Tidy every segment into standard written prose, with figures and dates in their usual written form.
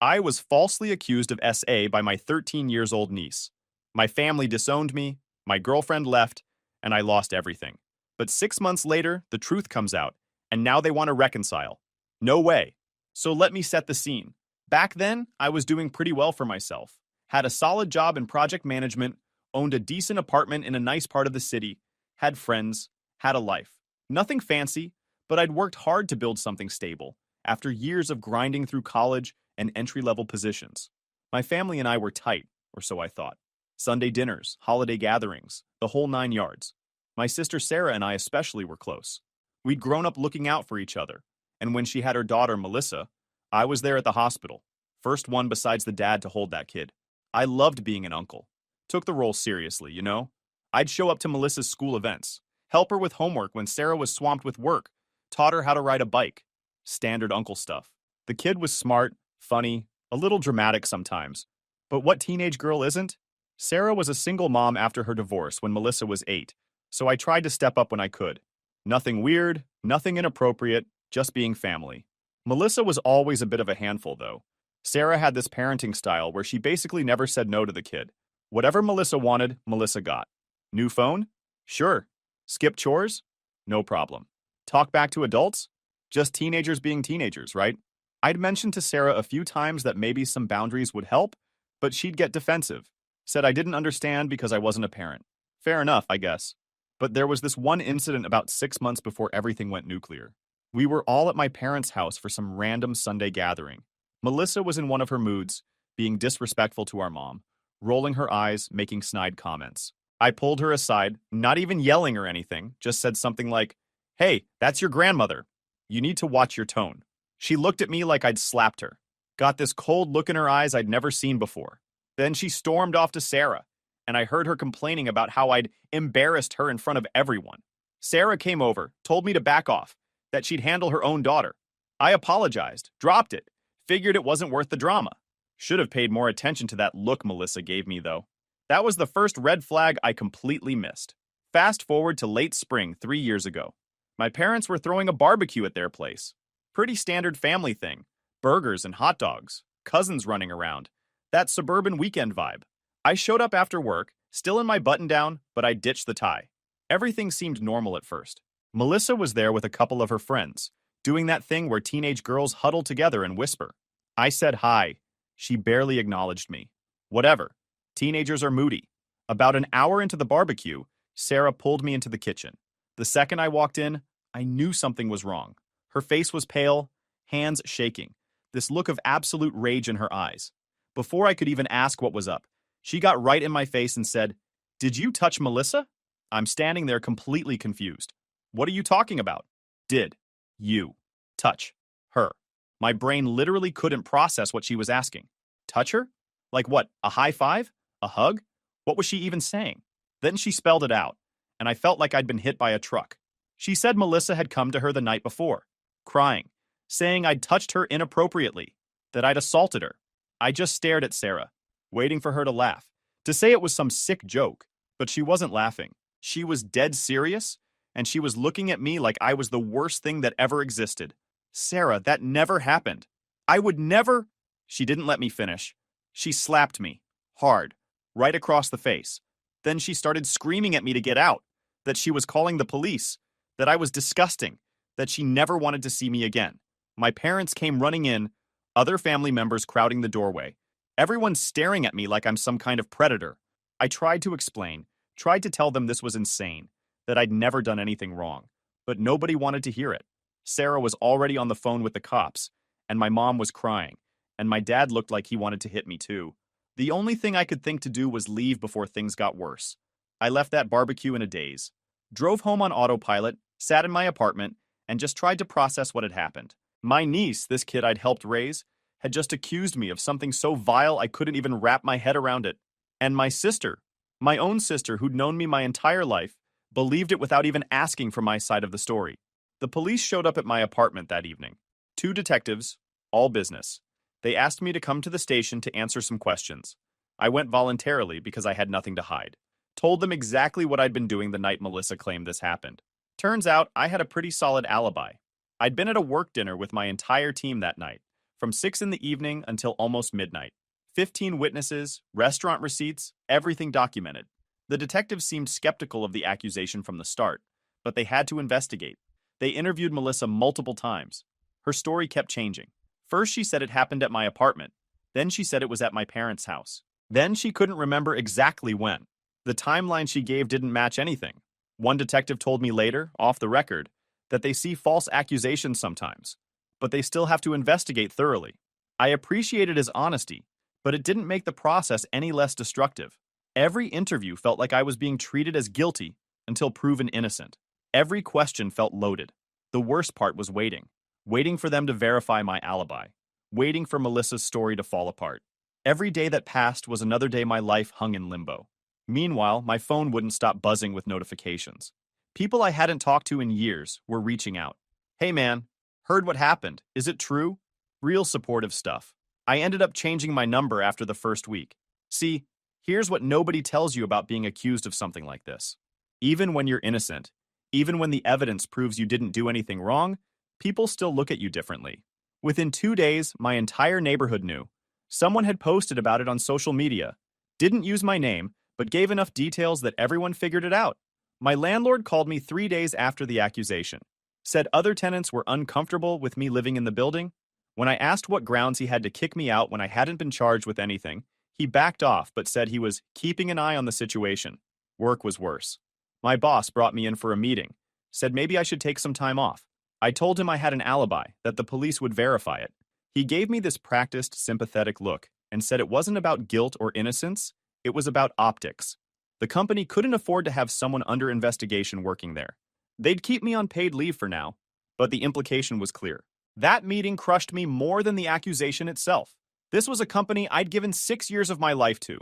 I was falsely accused of SA by my 13 years old niece. My family disowned me, my girlfriend left, and I lost everything. But 6 months later, the truth comes out, and now they want to reconcile. No way. So let me set the scene. Back then, I was doing pretty well for myself. Had a solid job in project management, owned a decent apartment in a nice part of the city, had friends, had a life. Nothing fancy, but I'd worked hard to build something stable after years of grinding through college and entry-level positions. My family and I were tight, or so I thought. Sunday dinners, holiday gatherings, the whole 9 yards. My sister Sarah and I especially were close. We'd grown up looking out for each other, and when she had her daughter Melissa, I was there at the hospital, first one besides the dad to hold that kid. I loved being an uncle. Took the role seriously, you know? I'd show up to Melissa's school events, help her with homework when Sarah was swamped with work, taught her how to ride a bike. Standard uncle stuff. The kid was smart, funny, a little dramatic sometimes. But what teenage girl isn't? Sarah was a single mom after her divorce when Melissa was 8, so I tried to step up when I could. Nothing weird, nothing inappropriate, just being family. Melissa was always a bit of a handful, though. Sarah had this parenting style where she basically never said no to the kid. Whatever Melissa wanted, Melissa got. New phone? Sure. Skip chores? No problem. Talk back to adults? Just teenagers being teenagers, right? I'd mentioned to Sarah a few times that maybe some boundaries would help, but she'd get defensive. Said I didn't understand because I wasn't a parent. Fair enough, I guess. But there was this one incident about 6 months before everything went nuclear. We were all at my parents' house for some random Sunday gathering. Melissa was in one of her moods, being disrespectful to our mom, rolling her eyes, making snide comments. I pulled her aside, not even yelling or anything, just said something like, "Hey, that's your grandmother. You need to watch your tone." She looked at me like I'd slapped her. Got this cold look in her eyes I'd never seen before. Then she stormed off to Sarah, and I heard her complaining about how I'd embarrassed her in front of everyone. Sarah came over, told me to back off, that she'd handle her own daughter. I apologized, dropped it, figured it wasn't worth the drama. Should have paid more attention to that look Melissa gave me, though. That was the first red flag I completely missed. Fast forward to late spring 3 years ago. My parents were throwing a barbecue at their place. Pretty standard family thing. Burgers and hot dogs, cousins running around. That suburban weekend vibe. I showed up after work, still in my button-down, but I ditched the tie. Everything seemed normal at first. Melissa was there with a couple of her friends, doing that thing where teenage girls huddle together and whisper. I said hi. She barely acknowledged me. Whatever. Teenagers are moody. About an hour into the barbecue, Sarah pulled me into the kitchen. The second I walked in, I knew something was wrong. Her face was pale, hands shaking, this look of absolute rage in her eyes. Before I could even ask what was up, she got right in my face and said, "Did you touch Melissa?" I'm standing there completely confused. What are you talking about? Did you touch her? My brain literally couldn't process what she was asking. Touch her? Like what, a high five? A hug? What was she even saying? Then she spelled it out, and I felt like I'd been hit by a truck. She said Melissa had come to her the night before, crying, saying I'd touched her inappropriately, that I'd assaulted her. I just stared at Sarah, waiting for her to laugh, to say it was some sick joke, but she wasn't laughing. She was dead serious, and she was looking at me like I was the worst thing that ever existed. Sarah, that never happened. I would never... She didn't let me finish. She slapped me, hard, right across the face. Then she started screaming at me to get out, that she was calling the police, that I was disgusting, that she never wanted to see me again. My parents came running in, other family members crowding the doorway. Everyone staring at me like I'm some kind of predator. I tried to explain, tried to tell them this was insane, that I'd never done anything wrong, but nobody wanted to hear it. Sarah was already on the phone with the cops, and my mom was crying, and my dad looked like he wanted to hit me too. The only thing I could think to do was leave before things got worse. I left that barbecue in a daze, drove home on autopilot, sat in my apartment, and just tried to process what had happened. My niece, this kid I'd helped raise, had just accused me of something so vile I couldn't even wrap my head around it. And my sister, my own sister who'd known me my entire life, believed it without even asking for my side of the story. The police showed up at my apartment that evening. 2 detectives, all business. They asked me to come to the station to answer some questions. I went voluntarily because I had nothing to hide. Told them exactly what I'd been doing the night Melissa claimed this happened. Turns out I had a pretty solid alibi. I'd been at a work dinner with my entire team that night, from 6 in the evening until almost midnight. 15 witnesses, restaurant receipts, everything documented. The detectives seemed skeptical of the accusation from the start, but they had to investigate. They interviewed Melissa multiple times. Her story kept changing. First, she said it happened at my apartment. Then she said it was at my parents' house. Then she couldn't remember exactly when. The timeline she gave didn't match anything. One detective told me later, off the record, that they see false accusations sometimes, but they still have to investigate thoroughly. I appreciated his honesty, but it didn't make the process any less destructive. Every interview felt like I was being treated as guilty until proven innocent. Every question felt loaded. The worst part was waiting for them to verify my alibi, waiting for Melissa's story to fall apart. Every day that passed was another day my life hung in limbo. Meanwhile, my phone wouldn't stop buzzing with notifications. People I hadn't talked to in years were reaching out. Hey man, heard what happened. Is it true? Real supportive stuff. I ended up changing my number after the first week. See, here's what nobody tells you about being accused of something like this. Even when you're innocent, even when the evidence proves you didn't do anything wrong, people still look at you differently. Within 2 days, my entire neighborhood knew. Someone had posted about it on social media. Didn't use my name, but gave enough details that everyone figured it out. My landlord called me 3 days after the accusation. Said other tenants were uncomfortable with me living in the building. When I asked what grounds he had to kick me out when I hadn't been charged with anything, he backed off but said he was keeping an eye on the situation. Work was worse. My boss brought me in for a meeting. Said maybe I should take some time off. I told him I had an alibi, that the police would verify it. He gave me this practiced, sympathetic look and said it wasn't about guilt or innocence, it was about optics. The company couldn't afford to have someone under investigation working there. They'd keep me on paid leave for now, but the implication was clear. That meeting crushed me more than the accusation itself. This was a company I'd given 6 years of my life to.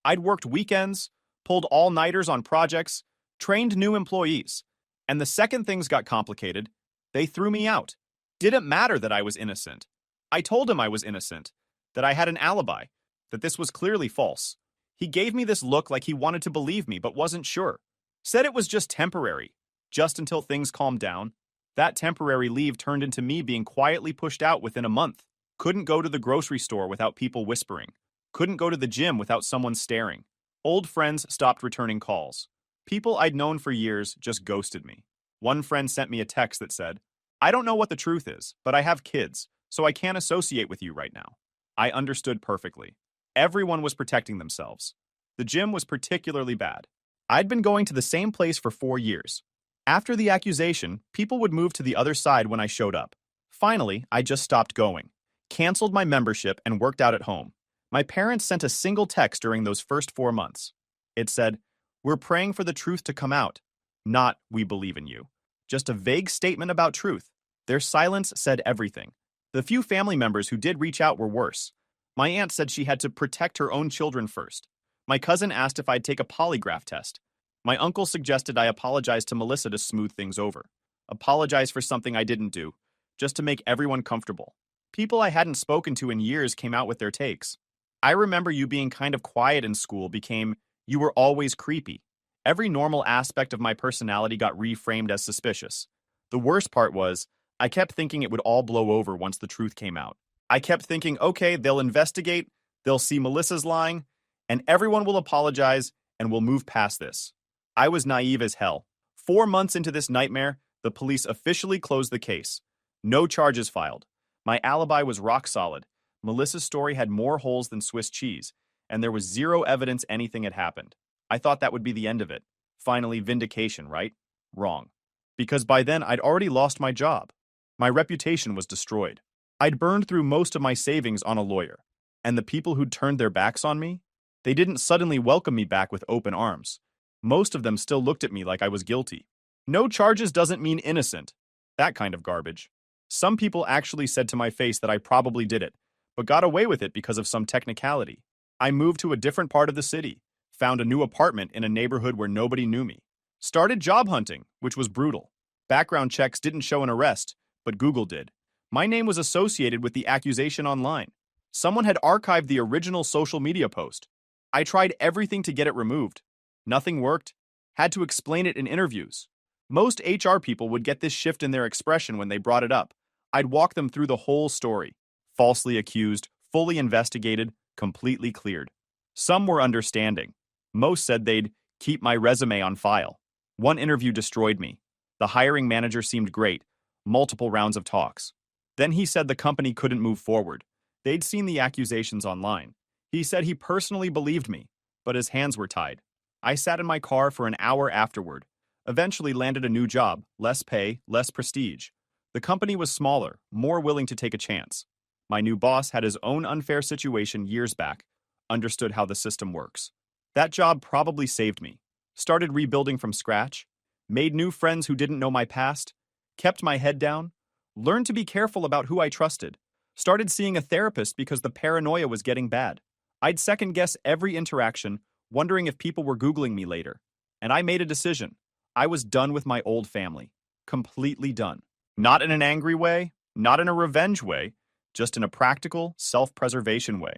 I'd worked weekends, pulled all-nighters on projects, trained new employees. And the second things got complicated, they threw me out. Didn't matter that I was innocent. I told him I was innocent, that I had an alibi, that this was clearly false. He gave me this look like he wanted to believe me but wasn't sure. Said it was just temporary, just until things calmed down. That temporary leave turned into me being quietly pushed out within a month. Couldn't go to the grocery store without people whispering. Couldn't go to the gym without someone staring. Old friends stopped returning calls. People I'd known for years just ghosted me. One friend sent me a text that said, "I don't know what the truth is, but I have kids, so I can't associate with you right now." I understood perfectly. Everyone was protecting themselves. The gym was particularly bad. I'd been going to the same place for 4 years. After the accusation, people would move to the other side when I showed up. Finally, I just stopped going, canceled my membership, and worked out at home. My parents sent a single text during those first 4 months. It said, "We're praying for the truth to come out." Not, "We believe in you." Just a vague statement about truth. Their silence said everything. The few family members who did reach out were worse. My aunt said she had to protect her own children first. My cousin asked if I'd take a polygraph test. My uncle suggested I apologize to Melissa to smooth things over. Apologize for something I didn't do, just to make everyone comfortable. People I hadn't spoken to in years came out with their takes. "I remember you being kind of quiet in school became, you were always creepy." Every normal aspect of my personality got reframed as suspicious. The worst part was, I kept thinking it would all blow over once the truth came out. I kept thinking, okay, they'll investigate, they'll see Melissa's lying, and everyone will apologize, and we'll move past this. I was naive as hell. 4 months into this nightmare, the police officially closed the case. No charges filed. My alibi was rock solid. Melissa's story had more holes than Swiss cheese, and there was zero evidence anything had happened. I thought that would be the end of it. Finally, vindication, right? Wrong. Because by then, I'd already lost my job. My reputation was destroyed. I'd burned through most of my savings on a lawyer. And the people who'd turned their backs on me? They didn't suddenly welcome me back with open arms. Most of them still looked at me like I was guilty. No charges doesn't mean innocent. That kind of garbage. Some people actually said to my face that I probably did it, but got away with it because of some technicality. I moved to a different part of the city, found a new apartment in a neighborhood where nobody knew me. Started job hunting, which was brutal. Background checks didn't show an arrest, but Google did. My name was associated with the accusation online. Someone had archived the original social media post. I tried everything to get it removed. Nothing worked. Had to explain it in interviews. Most HR people would get this shift in their expression when they brought it up. I'd walk them through the whole story. falsely accused, fully investigated, completely cleared. Some were understanding. Most said they'd keep my resume on file. One interview destroyed me. The hiring manager seemed great, multiple rounds of talks. Then he said the company couldn't move forward. They'd seen the accusations online. He said he personally believed me, but his hands were tied. I sat in my car for an hour afterward. Eventually landed a new job, less pay, less prestige. The company was smaller, more willing to take a chance. My new boss had his own unfair situation years back, understood how the system works. That job probably saved me. Started rebuilding from scratch, made new friends who didn't know my past, kept my head down, learned to be careful about who I trusted, started seeing a therapist because the paranoia was getting bad. I'd second guess every interaction, wondering if people were Googling me later. And I made a decision. I was done with my old family. Completely done. Not in an angry way, not in a revenge way, just in a practical, self-preservation way.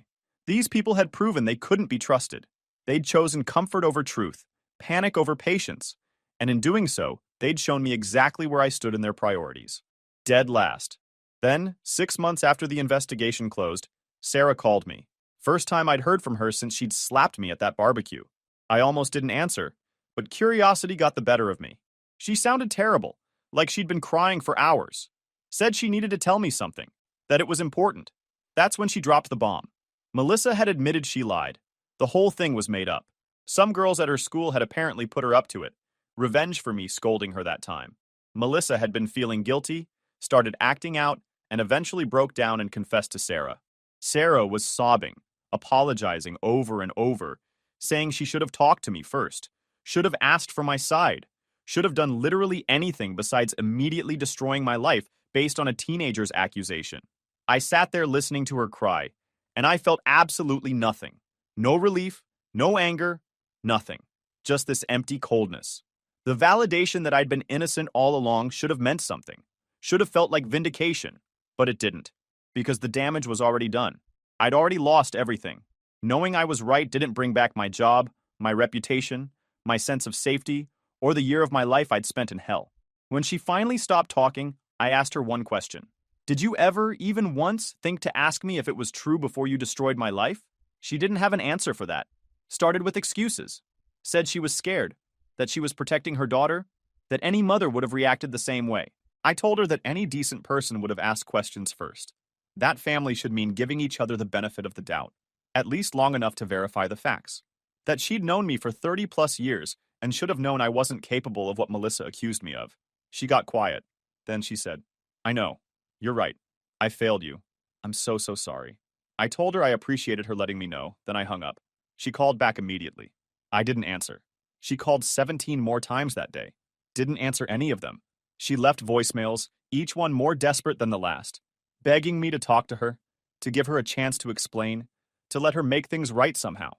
These people had proven they couldn't be trusted. They'd chosen comfort over truth, panic over patience, and in doing so, they'd shown me exactly where I stood in their priorities. Dead last. Then, 6 months after the investigation closed, Sarah called me. First time I'd heard from her since she'd slapped me at that barbecue. I almost didn't answer, but curiosity got the better of me. She sounded terrible, like she'd been crying for hours. Said she needed to tell me something, that it was important. That's when she dropped the bomb. Melissa had admitted she lied. The whole thing was made up. Some girls at her school had apparently put her up to it. Revenge for me scolding her that time. Melissa had been feeling guilty, started acting out, and eventually broke down and confessed to Sarah. Sarah was sobbing, apologizing over and over, saying she should have talked to me first, should have asked for my side, should have done literally anything besides immediately destroying my life based on a teenager's accusation. I sat there listening to her cry, and I felt absolutely nothing. No relief, no anger, nothing. Just this empty coldness. The validation that I'd been innocent all along should have meant something. Should have felt like vindication, but it didn't. Because the damage was already done. I'd already lost everything. Knowing I was right didn't bring back my job, my reputation, my sense of safety, or the year of my life I'd spent in hell. When she finally stopped talking, I asked her one question. Did you ever, even once, think to ask me if it was true before you destroyed my life? She didn't have an answer for that. Started with excuses. Said she was scared, that she was protecting her daughter, that any mother would have reacted the same way. I told her that any decent person would have asked questions first. That family should mean giving each other the benefit of the doubt, at least long enough to verify the facts. That she'd known me for 30 plus years and should have known I wasn't capable of what Melissa accused me of. She got quiet. Then she said, I know. You're right. I failed you. I'm so sorry. I told her I appreciated her letting me know, then I hung up. She called back immediately. I didn't answer. She called 17 more times that day. Didn't answer any of them. She left voicemails, each one more desperate than the last, begging me to talk to her, to give her a chance to explain, to let her make things right somehow.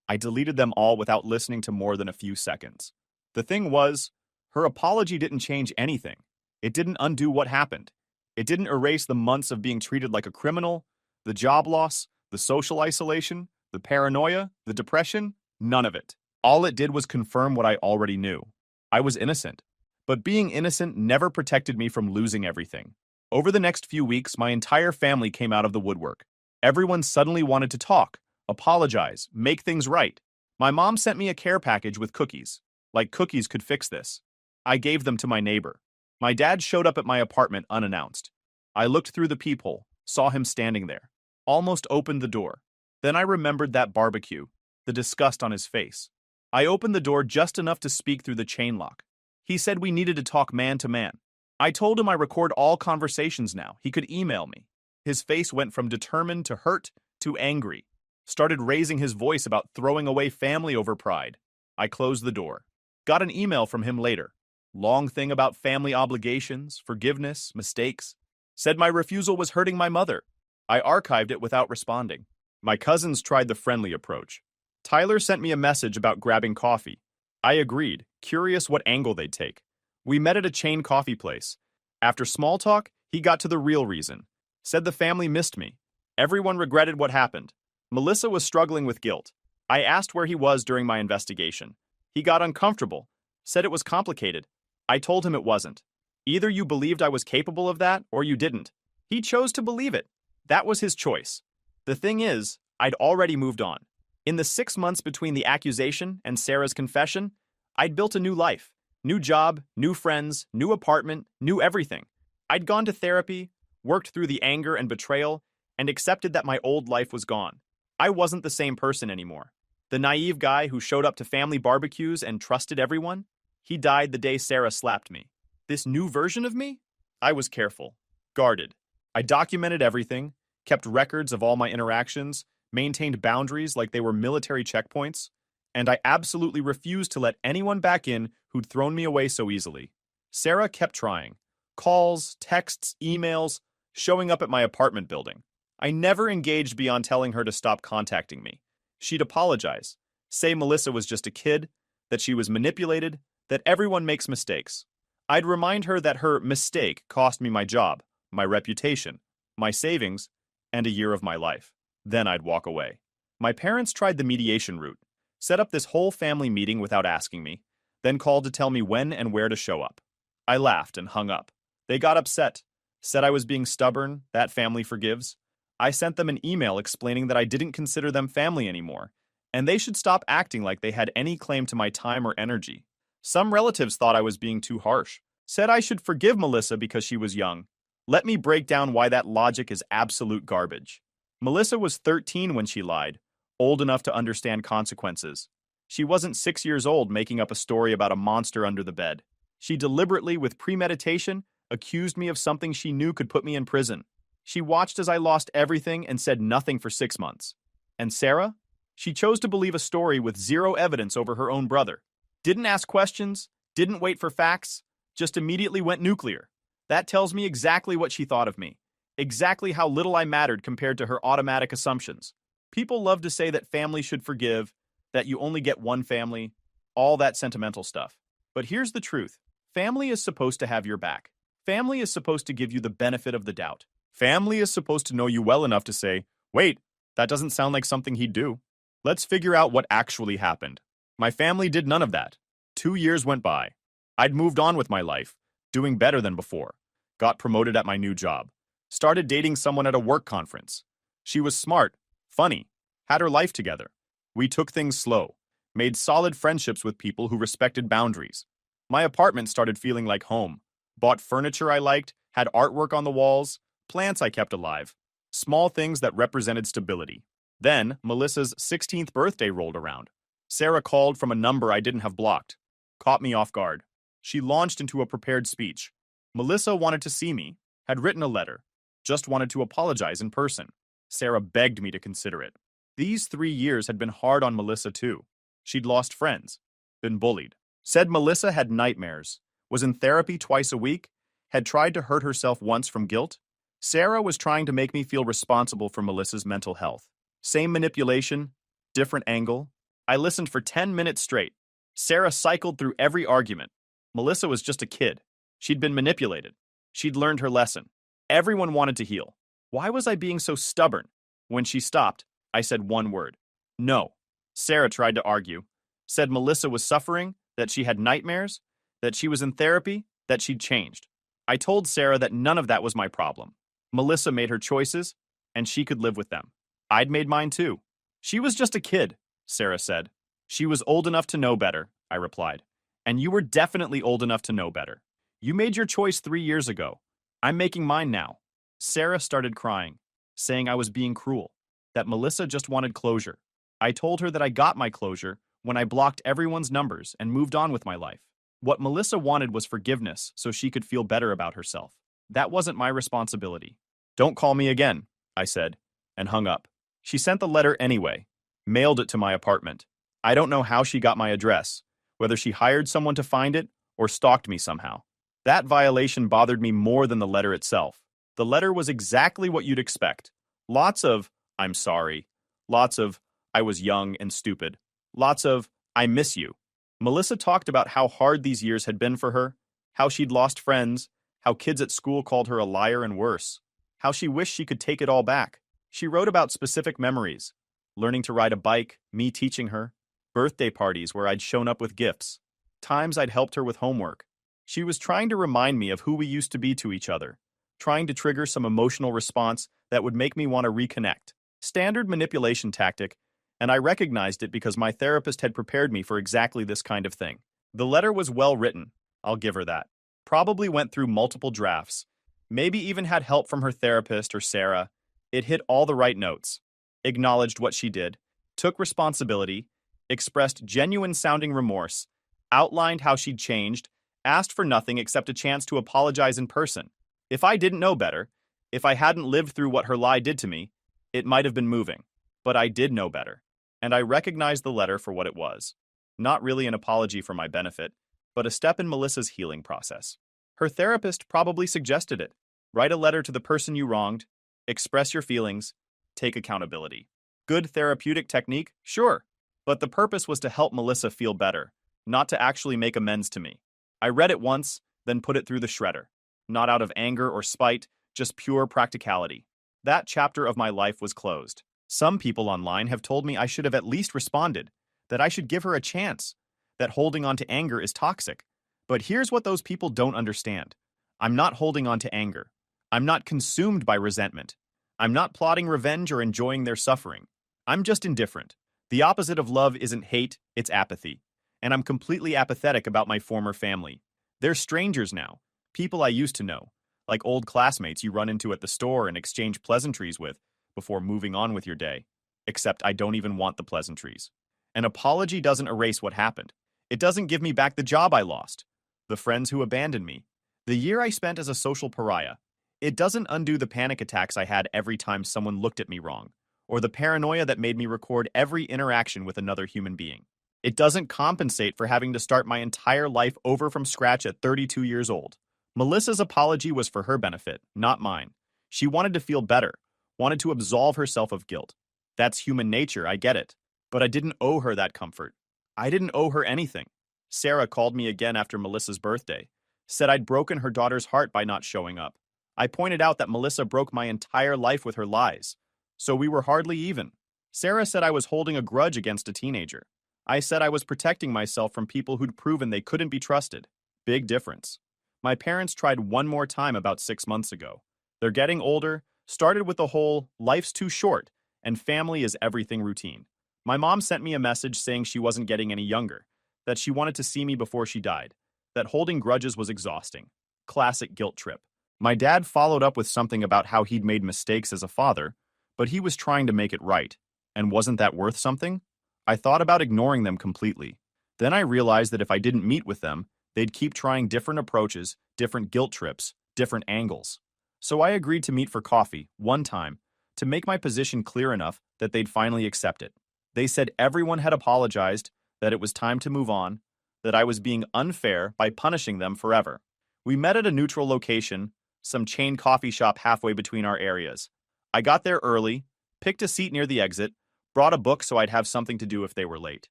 I deleted them all without listening to more than a few seconds. The thing was, her apology didn't change anything. It didn't undo what happened. It didn't erase the months of being treated like a criminal, the job loss, the social isolation, the paranoia, the depression, none of it. All it did was confirm what I already knew. I was innocent. But being innocent never protected me from losing everything. Over the next few weeks, my entire family came out of the woodwork. Everyone suddenly wanted to talk, apologize, make things right. My mom sent me a care package with cookies. Like cookies could fix this. I gave them to my neighbor. My dad showed up at my apartment unannounced. I looked through the peephole, saw him standing there, almost opened the door. Then I remembered that barbecue, the disgust on his face. I opened the door just enough to speak through the chain lock. He said we needed to talk man to man. I told him I record all conversations now. He could email me. His face went from determined to hurt to angry. Started raising his voice about throwing away family over pride. I closed the door. Got an email from him later. Long thing about family obligations, forgiveness, mistakes. Said my refusal was hurting my mother. I archived it without responding. My cousins tried the friendly approach. Tyler sent me a message about grabbing coffee. I agreed, curious what angle they'd take. We met at a chain coffee place. After small talk, he got to the real reason. Said the family missed me. Everyone regretted what happened. Melissa was struggling with guilt. I asked where he was during my investigation. He got uncomfortable, said it was complicated. I told him it wasn't. Either you believed I was capable of that, or you didn't. He chose to believe it. That was his choice. The thing is, I'd already moved on. In the 6 months between the accusation and Sarah's confession, I'd built a new life. New job, new friends, new apartment, new everything. I'd gone to therapy, worked through the anger and betrayal, and accepted that my old life was gone. I wasn't the same person anymore. The naive guy who showed up to family barbecues and trusted everyone, he died the day Sarah slapped me. This new version of me? I was careful, guarded. I documented everything, kept records of all my interactions, maintained boundaries like they were military checkpoints, and I absolutely refused to let anyone back in who'd thrown me away so easily. Sarah kept trying. Calls, texts, emails, showing up at my apartment building. I never engaged beyond telling her to stop contacting me. She'd apologize, say Melissa was just a kid, that she was manipulated, that everyone makes mistakes. I'd remind her that her mistake cost me my job, my reputation, my savings, and a year of my life. Then I'd walk away. My parents tried the mediation route, set up this whole family meeting without asking me, then called to tell me when and where to show up. I laughed and hung up. They got upset, said I was being stubborn, that family forgives. I sent them an email explaining that I didn't consider them family anymore, and they should stop acting like they had any claim to my time or energy. Some relatives thought I was being too harsh, said I should forgive Melissa because she was young. Let me break down why that logic is absolute garbage. Melissa was 13 when she lied, old enough to understand consequences. She wasn't 6 years old making up a story about a monster under the bed. She deliberately, with premeditation, accused me of something she knew could put me in prison. She watched as I lost everything and said nothing for 6 months. And Sarah? She chose to believe a story with zero evidence over her own brother. Didn't ask questions, didn't wait for facts, just immediately went nuclear. That tells me exactly what she thought of me, exactly how little I mattered compared to her automatic assumptions. People love to say that family should forgive, that you only get one family, all that sentimental stuff. But here's the truth. Family is supposed to have your back. Family is supposed to give you the benefit of the doubt. Family is supposed to know you well enough to say, wait, that doesn't sound like something he'd do. Let's figure out what actually happened. My family did none of that. 2 years went by. I'd moved on with my life, doing better than before. Got promoted at my new job. Started dating someone at a work conference. She was smart, funny, had her life together. We took things slow, made solid friendships with people who respected boundaries. My apartment started feeling like home. Bought furniture I liked, had artwork on the walls, plants I kept alive. Small things that represented stability. Then, Melissa's 16th birthday rolled around. Sarah called from a number I didn't have blocked. Caught me off guard. She launched into a prepared speech. Melissa wanted to see me, had written a letter, just wanted to apologize in person. Sarah begged me to consider it. These 3 years had been hard on Melissa too. She'd lost friends, been bullied. Said Melissa had nightmares, was in therapy twice a week, had tried to hurt herself once from guilt. Sarah was trying to make me feel responsible for Melissa's mental health. Same manipulation, different angle. I listened for 10 minutes straight. Sarah cycled through every argument. Melissa was just a kid. She'd been manipulated. She'd learned her lesson. Everyone wanted to heal. Why was I being so stubborn? When she stopped, I said one word. No. Sarah tried to argue. Said Melissa was suffering, that she had nightmares, that she was in therapy, that she'd changed. I told Sarah that none of that was my problem. Melissa made her choices, and she could live with them. I'd made mine too. She was just a kid, Sarah said. She was old enough to know better, I replied. And you were definitely old enough to know better. You made your choice 3 years ago. I'm making mine now. Sarah started crying, saying I was being cruel, that Melissa just wanted closure. I told her that I got my closure when I blocked everyone's numbers and moved on with my life. What Melissa wanted was forgiveness so she could feel better about herself. That wasn't my responsibility. Don't call me again, I said, and hung up. She sent the letter anyway, mailed it to my apartment. I don't know how she got my address, whether she hired someone to find it or stalked me somehow. That violation bothered me more than the letter itself. The letter was exactly what you'd expect. Lots of, I'm sorry. Lots of, I was young and stupid. Lots of, I miss you. Melissa talked about how hard these years had been for her, how she'd lost friends, how kids at school called her a liar and worse, how she wished she could take it all back. She wrote about specific memories, learning to ride a bike, me teaching her, birthday parties where I'd shown up with gifts, times I'd helped her with homework. She was trying to remind me of who we used to be to each other, trying to trigger some emotional response that would make me want to reconnect. Standard manipulation tactic, and I recognized it because my therapist had prepared me for exactly this kind of thing. The letter was well written, I'll give her that. Probably went through multiple drafts, maybe even had help from her therapist or Sarah. It hit all the right notes, acknowledged what she did, took responsibility, expressed genuine sounding remorse, outlined how she'd changed, asked for nothing except a chance to apologize in person. If I didn't know better, if I hadn't lived through what her lie did to me, it might have been moving. But I did know better, and I recognized the letter for what it was. Not really an apology for my benefit, but a step in Melissa's healing process. Her therapist probably suggested it. Write a letter to the person you wronged, express your feelings, take accountability. Good therapeutic technique? Sure. But the purpose was to help Melissa feel better, not to actually make amends to me. I read it once, then put it through the shredder. Not out of anger or spite, just pure practicality. That chapter of my life was closed. Some people online have told me I should have at least responded, that I should give her a chance, that holding on to anger is toxic. But here's what those people don't understand. I'm not holding on to anger. I'm not consumed by resentment. I'm not plotting revenge or enjoying their suffering. I'm just indifferent. The opposite of love isn't hate, it's apathy. And I'm completely apathetic about my former family. They're strangers now, people I used to know, like old classmates you run into at the store and exchange pleasantries with before moving on with your day. Except I don't even want the pleasantries. An apology doesn't erase what happened. It doesn't give me back the job I lost, the friends who abandoned me, the year I spent as a social pariah. It doesn't undo the panic attacks I had every time someone looked at me wrong, or the paranoia that made me record every interaction with another human being. It doesn't compensate for having to start my entire life over from scratch at 32 years old. Melissa's apology was for her benefit, not mine. She wanted to feel better, wanted to absolve herself of guilt. That's human nature, I get it. But I didn't owe her that comfort. I didn't owe her anything. Sarah called me again after Melissa's birthday, said I'd broken her daughter's heart by not showing up. I pointed out that Melissa broke my entire life with her lies, so we were hardly even. Sarah said I was holding a grudge against a teenager. I said I was protecting myself from people who'd proven they couldn't be trusted. Big difference. My parents tried one more time about 6 months ago. They're getting older, started with the whole life's too short and family is everything routine. My mom sent me a message saying she wasn't getting any younger, that she wanted to see me before she died, that holding grudges was exhausting. Classic guilt trip. My dad followed up with something about how he'd made mistakes as a father, but he was trying to make it right. And wasn't that worth something? I thought about ignoring them completely. Then I realized that if I didn't meet with them, they'd keep trying different approaches, different guilt trips, different angles. So I agreed to meet for coffee, one time, to make my position clear enough that they'd finally accept it. They said everyone had apologized, that it was time to move on, that I was being unfair by punishing them forever. We met at a neutral location, some chain coffee shop halfway between our areas. I got there early, picked a seat near the exit, brought a book so I'd have something to do if they were late.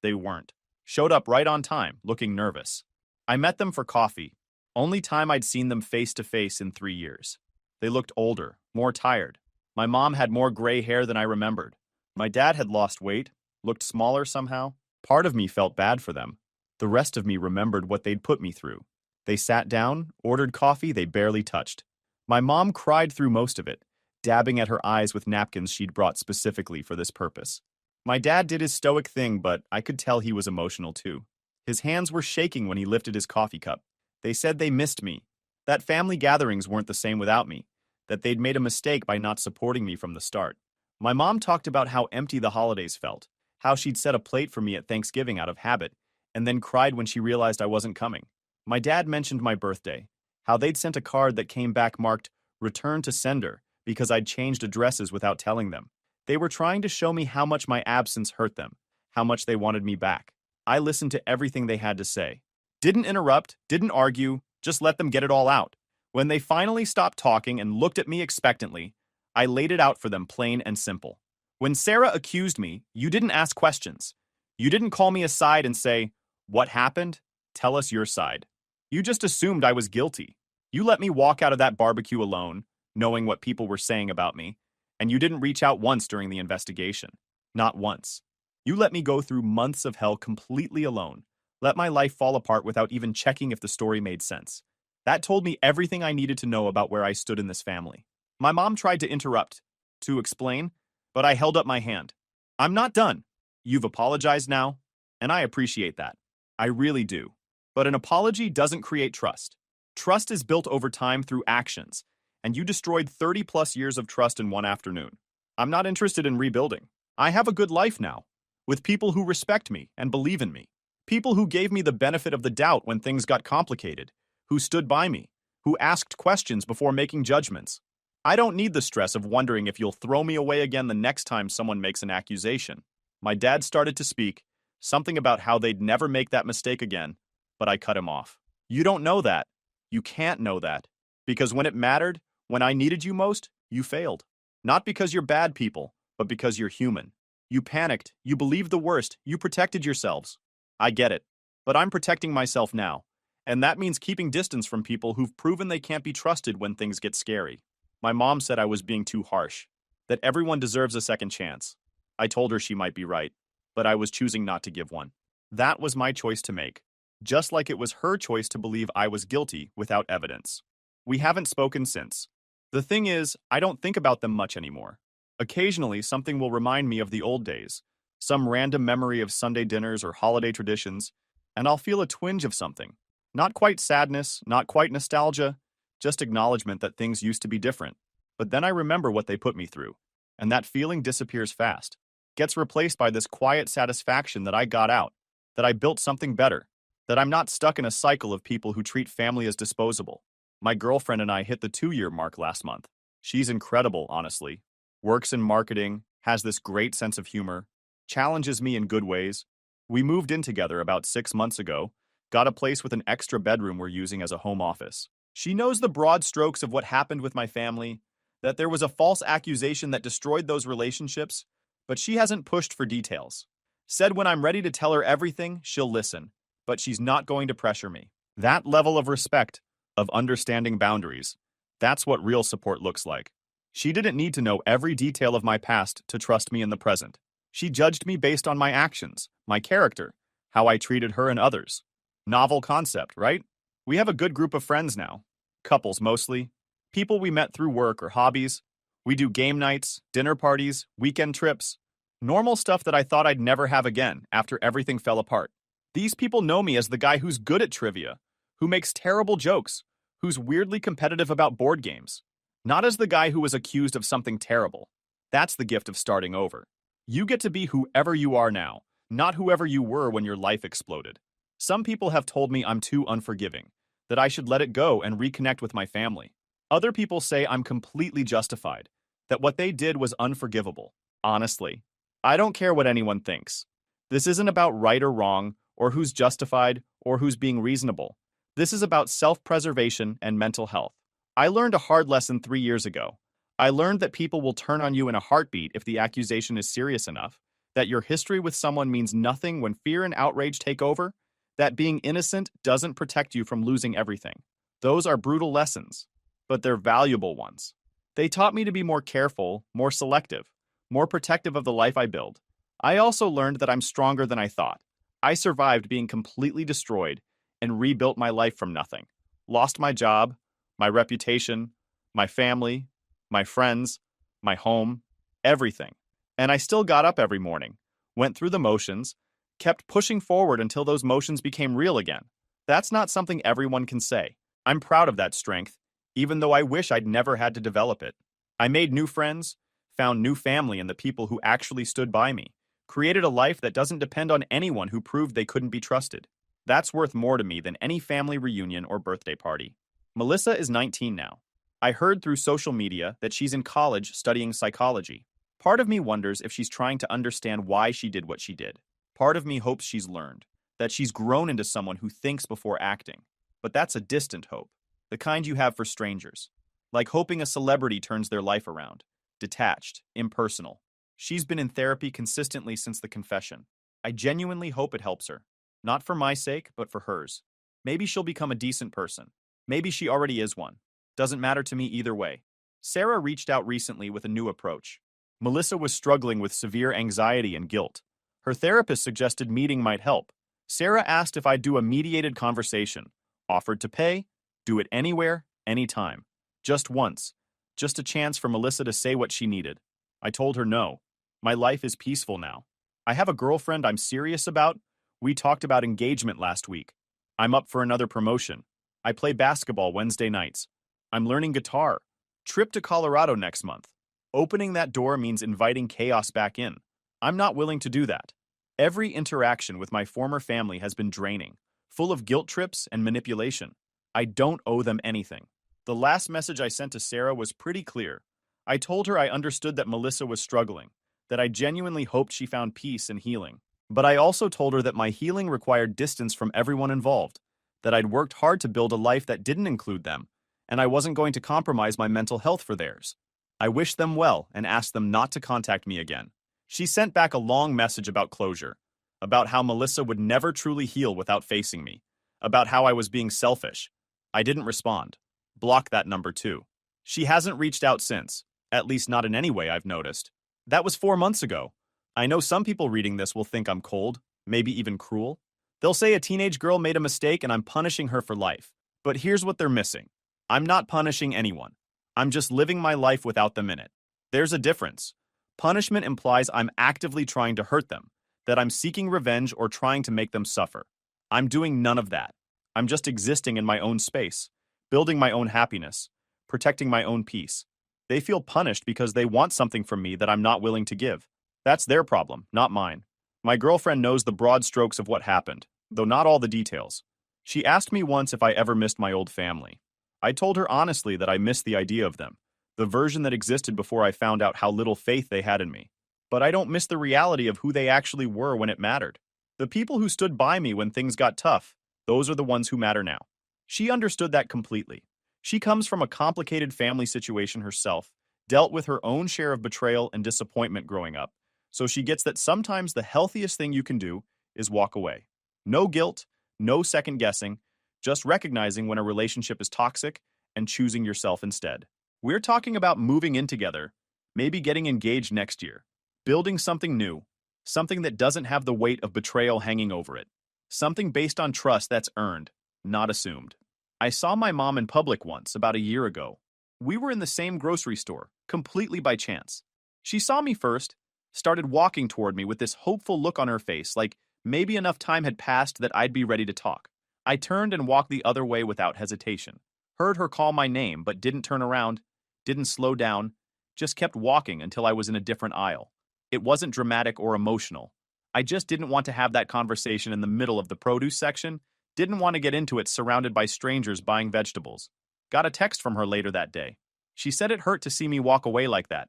They weren't. Showed up right on time, looking nervous. I met them for coffee. Only time I'd seen them face to face in 3 years. They looked older, more tired. My mom had more gray hair than I remembered. My dad had lost weight, looked smaller somehow. Part of me felt bad for them. The rest of me remembered what they'd put me through. They sat down, ordered coffee they barely touched. My mom cried through most of it, dabbing at her eyes with napkins she'd brought specifically for this purpose. My dad did his stoic thing, but I could tell he was emotional too. His hands were shaking when he lifted his coffee cup. They said they missed me, that family gatherings weren't the same without me, that they'd made a mistake by not supporting me from the start. My mom talked about how empty the holidays felt, how she'd set a plate for me at Thanksgiving out of habit, and then cried when she realized I wasn't coming. My dad mentioned my birthday, how they'd sent a card that came back marked "Return to Sender" because I'd changed addresses without telling them. They were trying to show me how much my absence hurt them, how much they wanted me back. I listened to everything they had to say. Didn't interrupt, didn't argue, just let them get it all out. When they finally stopped talking and looked at me expectantly, I laid it out for them plain and simple. When Sarah accused me, you didn't ask questions. You didn't call me aside and say, "What happened? Tell us your side." You just assumed I was guilty. You let me walk out of that barbecue alone, knowing what people were saying about me, and you didn't reach out once during the investigation. Not once. You let me go through months of hell completely alone, let my life fall apart without even checking if the story made sense. That told me everything I needed to know about where I stood in this family. My mom tried to interrupt, to explain, but I held up my hand. I'm not done. You've apologized now, and I appreciate that. I really do. But an apology doesn't create trust. Trust is built over time through actions, and you destroyed 30 plus years of trust in one afternoon. I'm not interested in rebuilding. I have a good life now, with people who respect me and believe in me. People who gave me the benefit of the doubt when things got complicated, who stood by me, who asked questions before making judgments. I don't need the stress of wondering if you'll throw me away again the next time someone makes an accusation. My dad started to speak, something about how they'd never make that mistake again, but I cut him off. You don't know that. You can't know that. Because when it mattered, when I needed you most, you failed. Not because you're bad people, but because you're human. You panicked, you believed the worst, you protected yourselves. I get it. But I'm protecting myself now. And that means keeping distance from people who've proven they can't be trusted when things get scary. My mom said I was being too harsh, that everyone deserves a second chance. I told her she might be right, but I was choosing not to give one. That was my choice to make, just like it was her choice to believe I was guilty without evidence. We haven't spoken since. The thing is, I don't think about them much anymore. Occasionally, something will remind me of the old days, some random memory of Sunday dinners or holiday traditions, and I'll feel a twinge of something. Not quite sadness, not quite nostalgia, just acknowledgement that things used to be different. But then I remember what they put me through, and that feeling disappears fast. Gets replaced by this quiet satisfaction that I got out, that I built something better, that I'm not stuck in a cycle of people who treat family as disposable. My girlfriend and I hit the 2-year mark last month. She's incredible, honestly. Works in marketing, has this great sense of humor, challenges me in good ways. We moved in together about 6 months ago, got a place with an extra bedroom we're using as a home office. She knows the broad strokes of what happened with my family, that there was a false accusation that destroyed those relationships, but she hasn't pushed for details. Said when I'm ready to tell her everything, she'll listen, but she's not going to pressure me. That level of respect, of understanding boundaries, that's what real support looks like. She didn't need to know every detail of my past to trust me in the present. She judged me based on my actions, my character, how I treated her and others. Novel concept, right? We have a good group of friends now. Couples mostly. People we met through work or hobbies. We do game nights, dinner parties, weekend trips. Normal stuff that I thought I'd never have again after everything fell apart. These people know me as the guy who's good at trivia, who makes terrible jokes, who's weirdly competitive about board games. Not as the guy who was accused of something terrible. That's the gift of starting over. You get to be whoever you are now, not whoever you were when your life exploded. Some people have told me I'm too unforgiving, that I should let it go and reconnect with my family. Other people say I'm completely justified, that what they did was unforgivable. Honestly, I don't care what anyone thinks. This isn't about right or wrong, or who's justified, or who's being reasonable. This is about self-preservation and mental health. I learned a hard lesson 3 years ago. I learned that people will turn on you in a heartbeat if the accusation is serious enough, that your history with someone means nothing when fear and outrage take over, that being innocent doesn't protect you from losing everything. Those are brutal lessons, but they're valuable ones. They taught me to be more careful, more selective, more protective of the life I build. I also learned that I'm stronger than I thought. I survived being completely destroyed and rebuilt my life from nothing. Lost my job, my reputation, my family, my friends, my home, everything. And I still got up every morning, went through the motions, kept pushing forward until those motions became real again. That's not something everyone can say. I'm proud of that strength, even though I wish I'd never had to develop it. I made new friends, found new family in the people who actually stood by me, created a life that doesn't depend on anyone who proved they couldn't be trusted. That's worth more to me than any family reunion or birthday party. Melissa is 19 now. I heard through social media that she's in college studying psychology. Part of me wonders if she's trying to understand why she did what she did. Part of me hopes she's learned, that she's grown into someone who thinks before acting. But that's a distant hope, the kind you have for strangers. Like hoping a celebrity turns their life around. Detached, impersonal. She's been in therapy consistently since the confession. I genuinely hope it helps her. Not for my sake, but for hers. Maybe she'll become a decent person. Maybe she already is one. Doesn't matter to me either way. Sarah reached out recently with a new approach. Melissa was struggling with severe anxiety and guilt. Her therapist suggested meeting might help. Sarah asked if I'd do a mediated conversation, offered to pay, Do it anywhere, anytime. Just once. Just a chance for Melissa to say what she needed. I told her no. My life is peaceful now. I have a girlfriend I'm serious about. We talked about engagement last week. I'm up for another promotion. I play basketball Wednesday nights. I'm learning guitar. Trip to Colorado next month. Opening that door means inviting chaos back in. I'm not willing to do that. Every interaction with my former family has been draining, full of guilt trips and manipulation. I don't owe them anything. The last message I sent to Sarah was pretty clear. I told her I understood that Melissa was struggling, that I genuinely hoped she found peace and healing. But I also told her that my healing required distance from everyone involved, that I'd worked hard to build a life that didn't include them, and I wasn't going to compromise my mental health for theirs. I wished them well and asked them not to contact me again. She sent back a long message about closure, about how Melissa would never truly heal without facing me, about how I was being selfish. I didn't respond. Block that number too. She hasn't reached out since, at least not in any way I've noticed. That was 4 months ago. I know some people reading this will think I'm cold, maybe even cruel. They'll say a teenage girl made a mistake and I'm punishing her for life. But here's what they're missing. I'm not punishing anyone. I'm just living my life without them in it. There's a difference. Punishment implies I'm actively trying to hurt them, that I'm seeking revenge or trying to make them suffer. I'm doing none of that. I'm just existing in my own space, building my own happiness, protecting my own peace. They feel punished because they want something from me that I'm not willing to give. That's their problem, not mine. My girlfriend knows the broad strokes of what happened, though not all the details. She asked me once if I ever missed my old family. I told her honestly that I missed the idea of them, the version that existed before I found out how little faith they had in me. But I don't miss the reality of who they actually were when it mattered. The people who stood by me when things got tough, those are the ones who matter now. She understood that completely. She comes from a complicated family situation herself, dealt with her own share of betrayal and disappointment growing up, so she gets that sometimes the healthiest thing you can do is walk away. No guilt, no second guessing, just recognizing when a relationship is toxic and choosing yourself instead. We're talking about moving in together, maybe getting engaged next year, building something new, something that doesn't have the weight of betrayal hanging over it, something based on trust that's earned, not assumed. I saw my mom in public once, about a year ago. We were in the same grocery store, completely by chance. She saw me first, started walking toward me with this hopeful look on her face, like maybe enough time had passed that I'd be ready to talk. I turned and walked the other way without hesitation. Heard her call my name, but didn't turn around, didn't slow down, just kept walking until I was in a different aisle. It wasn't dramatic or emotional. I just didn't want to have that conversation in the middle of the produce section, didn't want to get into it surrounded by strangers buying vegetables. Got a text from her later that day. She said it hurt to see me walk away like that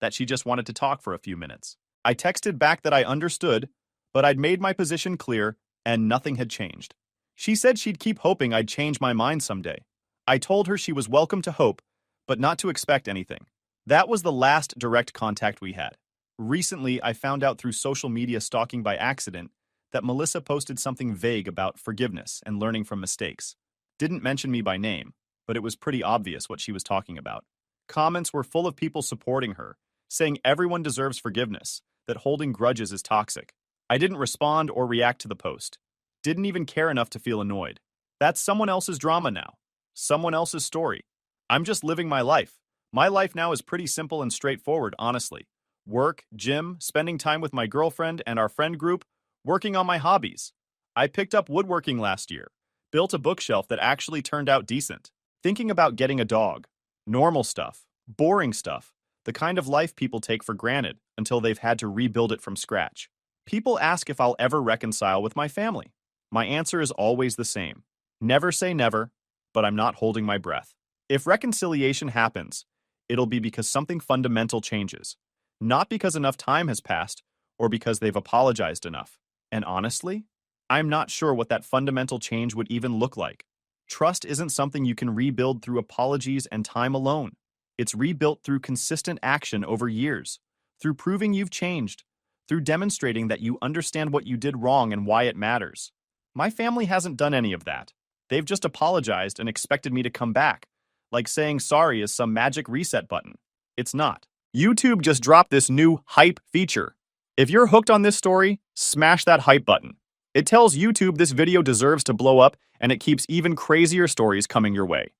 she just wanted to talk for a few minutes. I texted back that I understood, but I'd made my position clear and nothing had changed. She said she'd keep hoping I'd change my mind someday. I told her she was welcome to hope, but not to expect anything. That was the last direct contact we had. Recently, I found out through social media stalking by accident that Melissa posted something vague about forgiveness and learning from mistakes. Didn't mention me by name, but it was pretty obvious what she was talking about. Comments were full of people supporting her, saying everyone deserves forgiveness, that holding grudges is toxic. I didn't respond or react to the post. Didn't even care enough to feel annoyed. That's someone else's drama now. Someone else's story. I'm just living my life. My life now is pretty simple and straightforward, honestly. Work, gym, spending time with my girlfriend and our friend group, working on my hobbies. I picked up woodworking last year, built a bookshelf that actually turned out decent. Thinking about getting a dog. Normal stuff. Boring stuff. The kind of life people take for granted until they've had to rebuild it from scratch. People ask if I'll ever reconcile with my family. My answer is always the same. Never say never, but I'm not holding my breath. If reconciliation happens, it'll be because something fundamental changes, not because enough time has passed or because they've apologized enough. And honestly, I'm not sure what that fundamental change would even look like. Trust isn't something you can rebuild through apologies and time alone. It's rebuilt through consistent action over years, through proving you've changed, through demonstrating that you understand what you did wrong and why it matters. My family hasn't done any of that. They've just apologized and expected me to come back, like saying sorry is some magic reset button. It's not. YouTube just dropped this new hype feature. If you're hooked on this story, smash that hype button. It tells YouTube this video deserves to blow up, and it keeps even crazier stories coming your way.